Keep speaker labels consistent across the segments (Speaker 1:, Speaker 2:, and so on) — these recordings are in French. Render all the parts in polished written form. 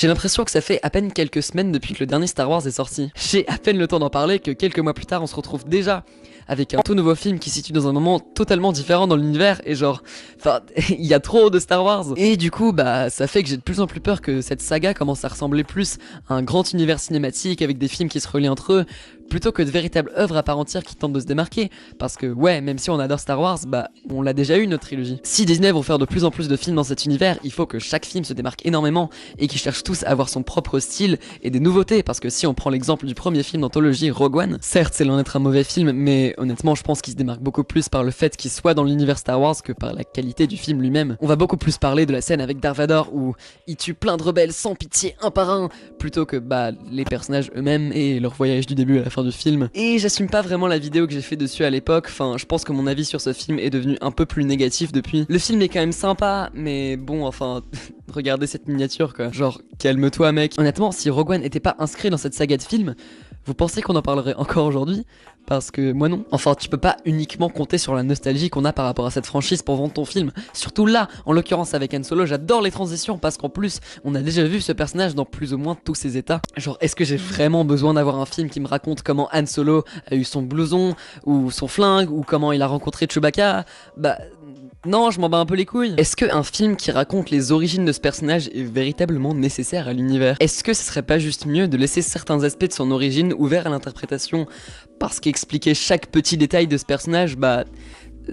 Speaker 1: J'ai l'impression que ça fait à peine quelques semaines depuis que le dernier Star Wars est sorti. J'ai à peine le temps d'en parler que quelques mois plus tard on se retrouve déjà avec un tout nouveau film qui se situe dans un moment totalement différent dans l'univers et genre, enfin, il y a trop de Star Wars. Et du coup, bah, ça fait que j'ai de plus en plus peur que cette saga commence à ressembler plus à un grand univers cinématique avec des films qui se relient entre eux, plutôt que de véritables œuvres à part entière qui tentent de se démarquer. Parce que ouais, même si on adore Star Wars, bah, on l'a déjà eu notre trilogie. Si Disney vont faire de plus en plus de films dans cet univers, il faut que chaque film se démarque énormément et qu'ils cherchent tous à avoir son propre style et des nouveautés. Parce que si on prend l'exemple du premier film d'anthologie, Rogue One, certes c'est loin d'être un mauvais film, mais honnêtement je pense qu'il se démarque beaucoup plus par le fait qu'il soit dans l'univers Star Wars que par la qualité du film lui-même. On va beaucoup plus parler de la scène avec Darth Vader où il tue plein de rebelles sans pitié un par un, plutôt que bah les personnages eux-mêmes et leur voyage du début à la fin du film. Et j'assume pas vraiment la vidéo que j'ai fait dessus à l'époque, enfin je pense que mon avis sur ce film est devenu un peu plus négatif depuis. Le film est quand même sympa, mais bon enfin, regardez cette miniature quoi, genre calme-toi mec. Honnêtement, si Rogue One était pas inscrit dans cette saga de films, vous pensez qu'on en parlerait encore aujourd'hui? Parce que moi non. Enfin, tu peux pas uniquement compter sur la nostalgie qu'on a par rapport à cette franchise pour vendre ton film. Surtout là, en l'occurrence avec Han Solo, j'adore les transitions parce qu'en plus, on a déjà vu ce personnage dans plus ou moins tous ses états. Genre, est-ce que j'ai vraiment besoin d'avoir un film qui me raconte comment Han Solo a eu son blouson, ou son flingue, ou comment il a rencontré Chewbacca? Bah... non, je m'en bats un peu les couilles. Est-ce qu'un film qui raconte les origines de ce personnage est véritablement nécessaire à l'univers? Est-ce que ce serait pas juste mieux de laisser certains aspects de son origine ouverts à l'interprétation? Parce qu'expliquer chaque petit détail de ce personnage, bah...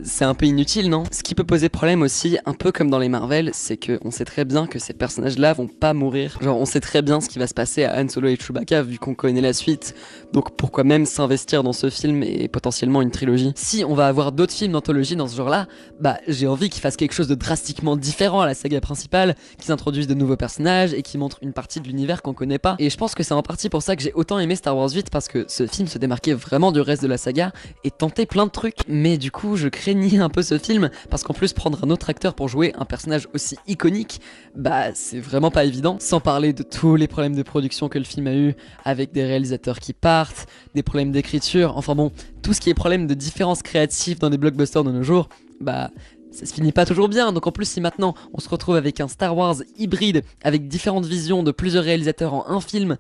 Speaker 1: c'est un peu inutile, non? Ce qui peut poser problème aussi, un peu comme dans les Marvel, c'est qu'on sait très bien que ces personnages-là vont pas mourir. Genre, on sait très bien ce qui va se passer à Han Solo et Chewbacca vu qu'on connaît la suite. Donc pourquoi même s'investir dans ce film et potentiellement une trilogie? Si on va avoir d'autres films d'anthologie dans ce genre-là, bah j'ai envie qu'ils fassent quelque chose de drastiquement différent à la saga principale, qu'ils introduisent de nouveaux personnages et qu'ils montrent une partie de l'univers qu'on connaît pas. Et je pense que c'est en partie pour ça que j'ai autant aimé Star Wars 8 parce que ce film se démarquait vraiment du reste de la saga et tentait plein de trucs. Mais du coup, je craignais un peu ce film parce qu'en plus prendre un autre acteur pour jouer un personnage aussi iconique, bah c'est vraiment pas évident. Sans parler de tous les problèmes de production que le film a eu avec des réalisateurs qui partent, des problèmes d'écriture, enfin bon, tout ce qui est problème de différence créative dans des blockbusters de nos jours, bah ça se finit pas toujours bien. Donc en plus si maintenant on se retrouve avec un Star Wars hybride avec différentes visions de plusieurs réalisateurs en un film,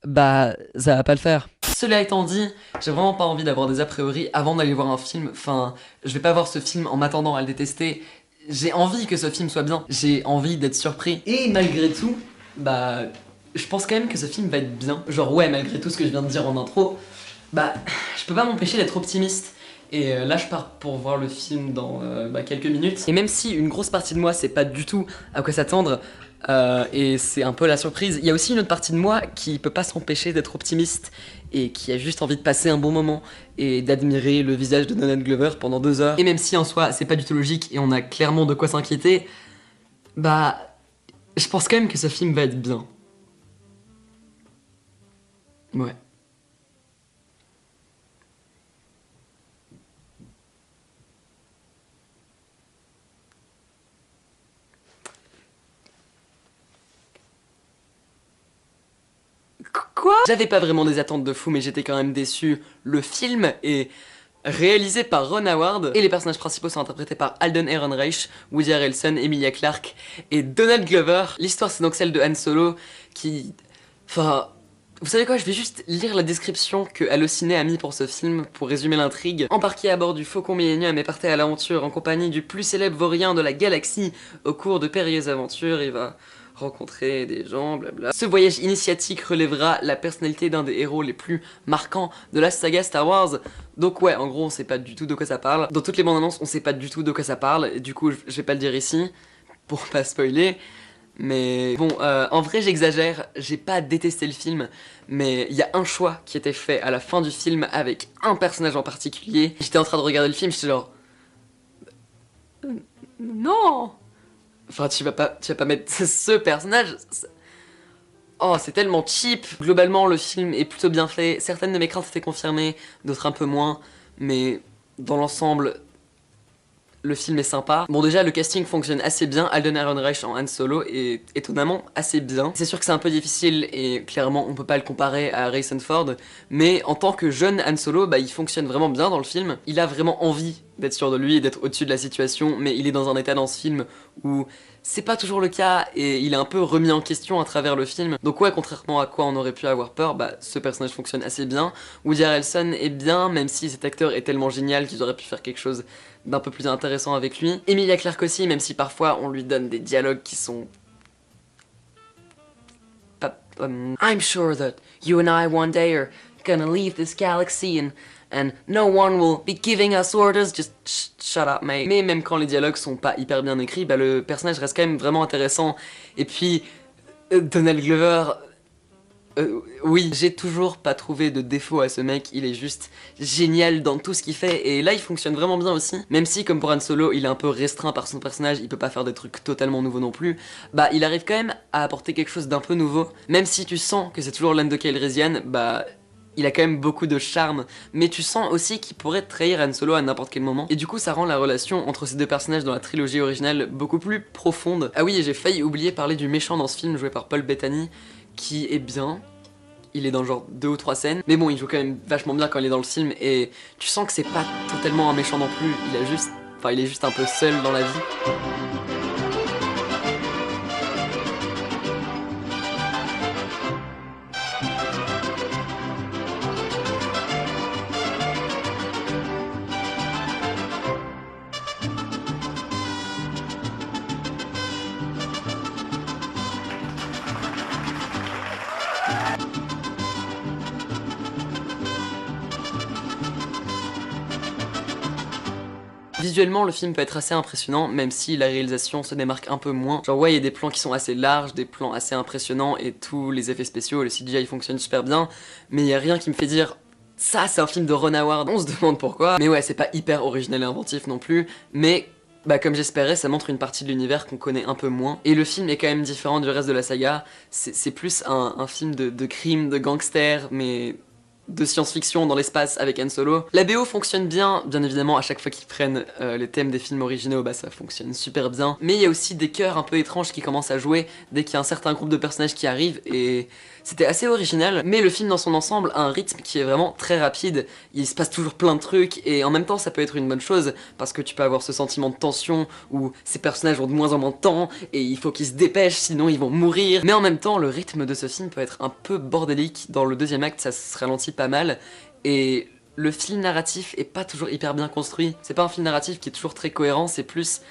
Speaker 1: bah ça va pas le faire. Cela étant dit, j'ai vraiment pas envie d'avoir des a priori avant d'aller voir un film. Enfin, je vais pas voir ce film en m'attendant à le détester. J'ai envie que ce film soit bien. J'ai envie d'être surpris. Et malgré tout, bah, je pense quand même que ce film va être bien. Genre ouais, malgré tout ce que je viens de dire en intro, bah, je peux pas m'empêcher d'être optimiste. Et là je pars pour voir le film dans quelques minutes. Et même si une grosse partie de moi sait pas du tout à quoi s'attendre, et c'est un peu la surprise, il y a aussi une autre partie de moi qui peut pas s'empêcher d'être optimiste et qui a juste envie de passer un bon moment et d'admirer le visage de Donald Glover pendant 2 heures. Et même si en soi c'est pas du tout logique et on a clairement de quoi s'inquiéter, bah je pense quand même que ce film va être bien. Ouais. Quoi? J'avais pas vraiment des attentes de fou mais j'étais quand même déçu. Le film est réalisé par Ron Howard et les personnages principaux sont interprétés par Alden Ehrenreich, Woody Harrelson, Emilia Clarke et Donald Glover. L'histoire c'est donc celle de Han Solo qui... enfin... vous savez quoi, je vais juste lire la description que Allociné a mis pour ce film pour résumer l'intrigue. Embarqué à bord du Faucon Millenium et parti à l'aventure en compagnie du plus célèbre vaurien de la galaxie. Au cours de périlleuses aventures, il va rencontrer des gens, blabla. Ce voyage initiatique relèvera la personnalité d'un des héros les plus marquants de la saga Star Wars. Donc ouais, en gros, on sait pas du tout de quoi ça parle. Dans toutes les bandes annonces, on sait pas du tout de quoi ça parle. Et du coup, je vais pas le dire ici, pour pas spoiler. Mais bon, en vrai j'exagère, j'ai pas détesté le film, mais il y a un choix qui était fait à la fin du film avec un personnage en particulier. J'étais en train de regarder le film, j'étais genre... non! Enfin, tu vas pas mettre ce personnage... oh, c'est tellement cheap. Globalement, le film est plutôt bien fait. Certaines de mes craintes étaient confirmées, d'autres un peu moins. Mais dans l'ensemble, le film est sympa. Bon, déjà, le casting fonctionne assez bien. Alden Ehrenreich en Han Solo est étonnamment assez bien. C'est sûr que c'est un peu difficile et clairement, on peut pas le comparer à Harrison Ford. Mais en tant que jeune Han Solo, bah, il fonctionne vraiment bien dans le film. Il a vraiment envie d'être sûr de lui et d'être au-dessus de la situation. Mais il est dans un état dans ce film où c'est pas toujours le cas et il est un peu remis en question à travers le film. Donc ouais, contrairement à quoi on aurait pu avoir peur, bah ce personnage fonctionne assez bien. Woody Harrelson est bien, même si cet acteur est tellement génial qu'ils auraient pu faire quelque chose d'un peu plus intéressant avec lui. Emilia Clarke aussi, même si parfois on lui donne des dialogues qui sont pas... I'm sure that you and I one day are gonna leave this galaxy and no one will be giving us orders, just shut up mate. Mais même quand les dialogues sont pas hyper bien écrits, bah le personnage reste quand même vraiment intéressant. Et puis, Donald Glover... oui, j'ai toujours pas trouvé de défaut à ce mec, il est juste génial dans tout ce qu'il fait, et là il fonctionne vraiment bien aussi, même si comme pour Han Solo, il est un peu restreint par son personnage, il peut pas faire des trucs totalement nouveaux non plus, bah il arrive quand même à apporter quelque chose d'un peu nouveau, même si tu sens que c'est toujours Lando Calrissian, bah il a quand même beaucoup de charme, mais tu sens aussi qu'il pourrait trahir Han Solo à n'importe quel moment, et du coup ça rend la relation entre ces deux personnages dans la trilogie originale beaucoup plus profonde. Ah oui, et j'ai failli oublier parler du méchant dans ce film joué par Paul Bettany, qui est bien. Il est dans genre 2 ou 3 scènes, mais bon, il joue quand même vachement bien quand il est dans le film, et tu sens que c'est pas totalement un méchant non plus, il est juste un peu seul dans la vie. Visuellement, le film peut être assez impressionnant, même si la réalisation se démarque un peu moins. Genre ouais, il y a des plans qui sont assez larges, des plans assez impressionnants, et tous les effets spéciaux, le CGI fonctionne super bien, mais il y a rien qui me fait dire ça c'est un film de Ron Howard, on se demande pourquoi. Mais ouais, c'est pas hyper original et inventif non plus, mais bah comme j'espérais, ça montre une partie de l'univers qu'on connaît un peu moins. Et le film est quand même différent du reste de la saga, c'est plus un film de crime, de gangster, mais de science-fiction dans l'espace avec Han Solo. La BO fonctionne bien évidemment, à chaque fois qu'ils prennent les thèmes des films originaux, bah ça fonctionne super bien. Mais il y a aussi des chœurs un peu étranges qui commencent à jouer dès qu'il y a un certain groupe de personnages qui arrivent, et c'était assez original. Mais le film dans son ensemble a un rythme qui est vraiment très rapide, il se passe toujours plein de trucs, et en même temps ça peut être une bonne chose, parce que tu peux avoir ce sentiment de tension où ces personnages ont de moins en moins de temps, et il faut qu'ils se dépêchent sinon ils vont mourir. Mais en même temps, le rythme de ce film peut être un peu bordélique. Dans le deuxième acte, ça se ralentit pas mal, et le fil narratif est pas toujours hyper bien construit. C'est pas un fil narratif qui est toujours très cohérent, c'est plus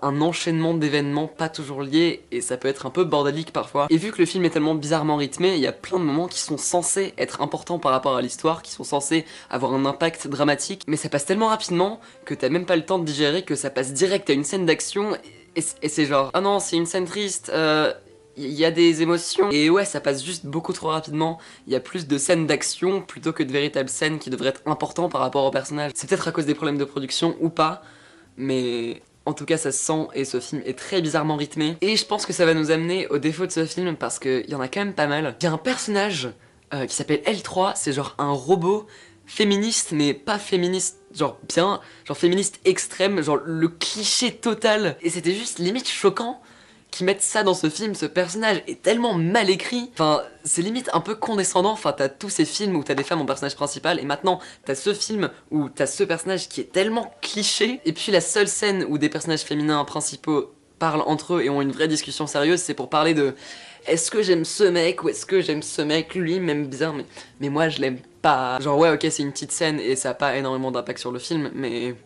Speaker 1: un enchaînement d'événements pas toujours liés, et ça peut être un peu bordélique parfois. Et vu que le film est tellement bizarrement rythmé, il y a plein de moments qui sont censés être importants par rapport à l'histoire, qui sont censés avoir un impact dramatique, mais ça passe tellement rapidement que t'as même pas le temps de digérer, que ça passe direct à une scène d'action, et c'est genre ah non, c'est une scène triste, il y a des émotions, et ouais, ça passe juste beaucoup trop rapidement. Il y a plus de scènes d'action plutôt que de véritables scènes qui devraient être importantes par rapport au personnage. C'est peut-être à cause des problèmes de production ou pas, mais en tout cas ça se sent, et ce film est très bizarrement rythmé. Et je pense que ça va nous amener au défaut de ce film, parce qu'il y en a quand même pas mal. Il y a un personnage qui s'appelle L3, c'est genre un robot féministe, mais pas féministe genre bien, genre féministe extrême, genre le cliché total. Et c'était juste limite choquant qu'ils mettent ça dans ce film. Ce personnage est tellement mal écrit, enfin c'est limite un peu condescendant. Enfin t'as tous ces films où t'as des femmes en personnage principal, et maintenant t'as ce film où t'as ce personnage qui est tellement cliché. Et puis la seule scène où des personnages féminins principaux parlent entre eux et ont une vraie discussion sérieuse, c'est pour parler de est-ce que j'aime ce mec ou est-ce que j'aime ce mec, lui m'aime bien mais moi je l'aime pas. Genre ouais, ok, c'est une petite scène et ça a pas énormément d'impact sur le film, mais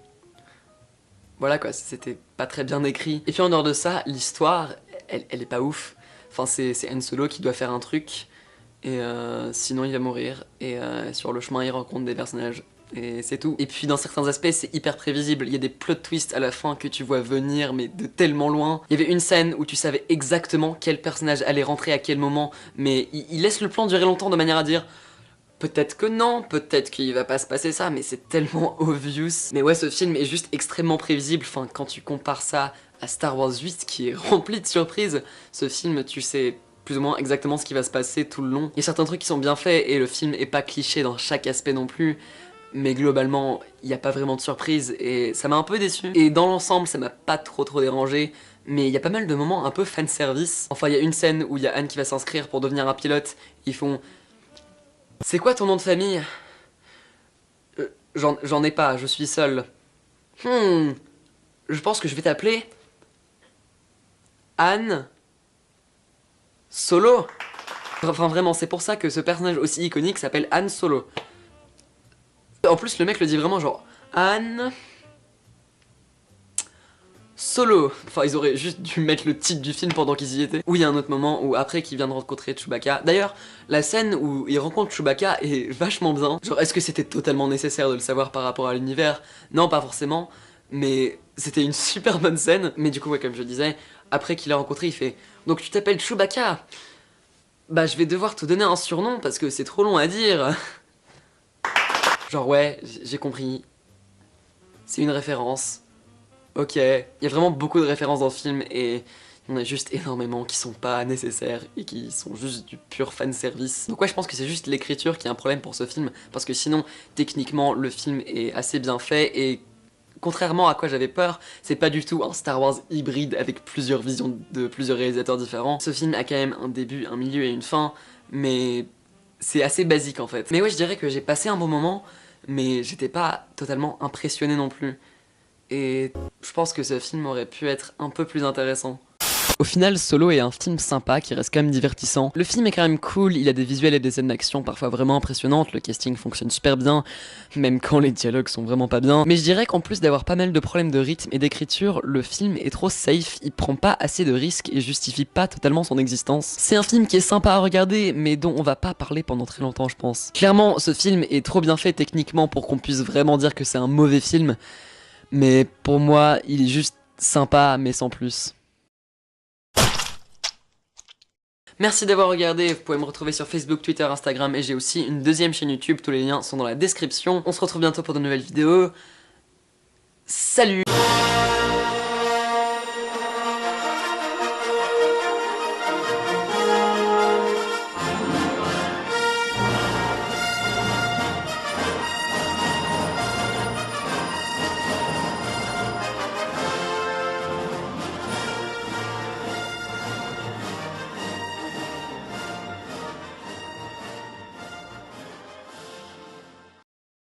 Speaker 1: voilà quoi, c'était pas très bien écrit. Et puis en dehors de ça, l'histoire, elle est pas ouf. Enfin c'est Han Solo qui doit faire un truc, et sinon il va mourir, et sur le chemin il rencontre des personnages, et c'est tout. Et puis dans certains aspects c'est hyper prévisible, il y a des plot twists à la fin que tu vois venir mais de tellement loin. Il y avait une scène où tu savais exactement quel personnage allait rentrer à quel moment, mais il laisse le plan durer longtemps de manière à dire peut-être que non, peut-être qu'il va pas se passer ça, mais c'est tellement obvious. Mais ouais, ce film est juste extrêmement prévisible. Enfin, quand tu compares ça à Star Wars 8 qui est rempli de surprises, ce film, tu sais plus ou moins exactement ce qui va se passer tout le long. Il y a certains trucs qui sont bien faits, et le film est pas cliché dans chaque aspect non plus, mais globalement, il n'y a pas vraiment de surprise, et ça m'a un peu déçu. Et dans l'ensemble, ça m'a pas trop dérangé, mais il y a pas mal de moments un peu fanservice. Enfin, il y a une scène où il y a Anne qui va s'inscrire pour devenir un pilote, ils font... C'est quoi ton nom de famille? J'en ai pas, je suis seul. Je pense que je vais t'appeler Han Solo. Enfin vraiment, c'est pour ça que ce personnage aussi iconique s'appelle Han Solo. En plus, le mec le dit vraiment genre Han Solo. Enfin, ils auraient juste dû mettre le titre du film pendant qu'ils y étaient. Ou il y a un autre moment où après qu'il vient de rencontrer Chewbacca. D'ailleurs, la scène où il rencontre Chewbacca est vachement bien. Genre, est-ce que c'était totalement nécessaire de le savoir par rapport à l'univers? Non, pas forcément. Mais c'était une super bonne scène. Mais du coup, ouais, comme je disais, après qu'il l'a rencontré, il fait donc tu t'appelles Chewbacca? Bah, je vais devoir te donner un surnom parce que c'est trop long à dire. Genre, ouais, j'ai compris. C'est une référence. Ok, il y a vraiment beaucoup de références dans le film et il y en a juste énormément qui sont pas nécessaires et qui sont juste du pur fanservice. Donc ouais, je pense que c'est juste l'écriture qui est un problème pour ce film, parce que sinon, techniquement, le film est assez bien fait et contrairement à quoi j'avais peur, c'est pas du tout un Star Wars hybride avec plusieurs visions de plusieurs réalisateurs différents. Ce film a quand même un début, un milieu et une fin, mais c'est assez basique en fait. Mais ouais, je dirais que j'ai passé un bon moment, mais j'étais pas totalement impressionné non plus. Et je pense que ce film aurait pu être un peu plus intéressant. Au final, Solo est un film sympa qui reste quand même divertissant. Le film est quand même cool, il a des visuels et des scènes d'action parfois vraiment impressionnantes, le casting fonctionne super bien, même quand les dialogues sont vraiment pas bien. Mais je dirais qu'en plus d'avoir pas mal de problèmes de rythme et d'écriture, le film est trop safe, il prend pas assez de risques et justifie pas totalement son existence. C'est un film qui est sympa à regarder, mais dont on va pas parler pendant très longtemps je pense. Clairement, ce film est trop bien fait techniquement pour qu'on puisse vraiment dire que c'est un mauvais film, mais pour moi, il est juste sympa mais sans plus. Merci d'avoir regardé, vous pouvez me retrouver sur Facebook, Twitter, Instagram et j'ai aussi une deuxième chaîne YouTube, tous les liens sont dans la description. On se retrouve bientôt pour de nouvelles vidéos. Salut!